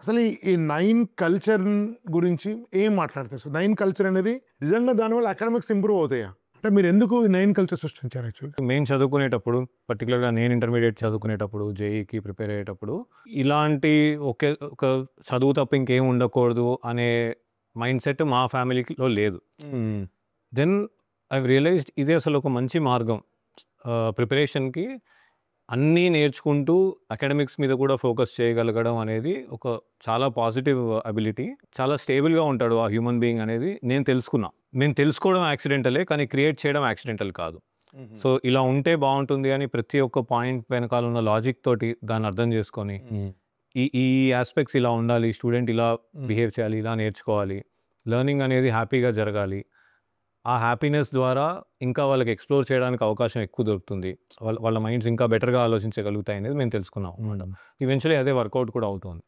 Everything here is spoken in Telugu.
అసలు ఈ 9 కల్చర్ గురించి ఏం మాట్లాడతారు? సో 9 కల్చర్ అనేది నిజంగా దానివల్ల అకాడమిక్స్ ఇంప్రూవ్ అవుతాయా? అంటే మీరు ఎందుకు ఈ 9 కల్చర్ సృష్టించారు యాక్చువల్‌గా? మేము చదువుకునేటప్పుడు పర్టికులర్‌గా నేను ఇంటర్మీడియేట్ చదువుకునేటప్పుడు, జేఈకి ప్రిపేర్ అయ్యేటప్పుడు ఇలాంటి ఒక చదువు తప్ప ఇంకేం ఉండకూడదు అనే మైండ్ సెట్ మా ఫ్యామిలీలో లేదు. దెన్ ఐ రియలైజ్డ్ ఇదే అసలు ఒక మంచి మార్గం. ప్రిపరేషన్‌కి అన్నీ నేర్చుకుంటూ అకాడమిక్స్ మీద కూడా ఫోకస్ చేయగలగడం అనేది ఒక చాలా పాజిటివ్ అబిలిటీ. చాలా స్టేబుల్‌గా ఉంటాడు ఆ హ్యూమన్ బీయింగ్ అనేది నేను తెలుసుకున్నా. నేను తెలుసుకోవడం యాక్సిడెంటలే, కానీ క్రియేట్ చేయడం యాక్సిడెంటల్ కాదు. సో ఇలా ఉంటే బాగుంటుంది అని ప్రతి ఒక్క పాయింట్ వెనకాల ఉన్న లాజిక్ తోటి దాన్ని అర్థం చేసుకొని ఈ ఈ ఆస్పెక్ట్స్ ఇలా ఉండాలి, స్టూడెంట్ ఇలా బిహేవ్ చేయాలి, ఇలా నేర్చుకోవాలి, లెర్నింగ్ అనేది హ్యాపీగా జరగాలి. ఆ హ్యాపీనెస్ ద్వారా ఇంకా వాళ్ళకి ఎక్స్‌ప్లోర్ చేయడానికి అవకాశం ఎక్కువ దొరుకుతుంది. వాళ్ళ మైండ్స్ ఇంకా బెటర్‌గా ఆలోచించగలుగుతాయి అనేది మేము తెలుసుకున్నాం. ఈవెన్చువల్లీ అదే వర్కౌట్ కూడా అవుతుంది.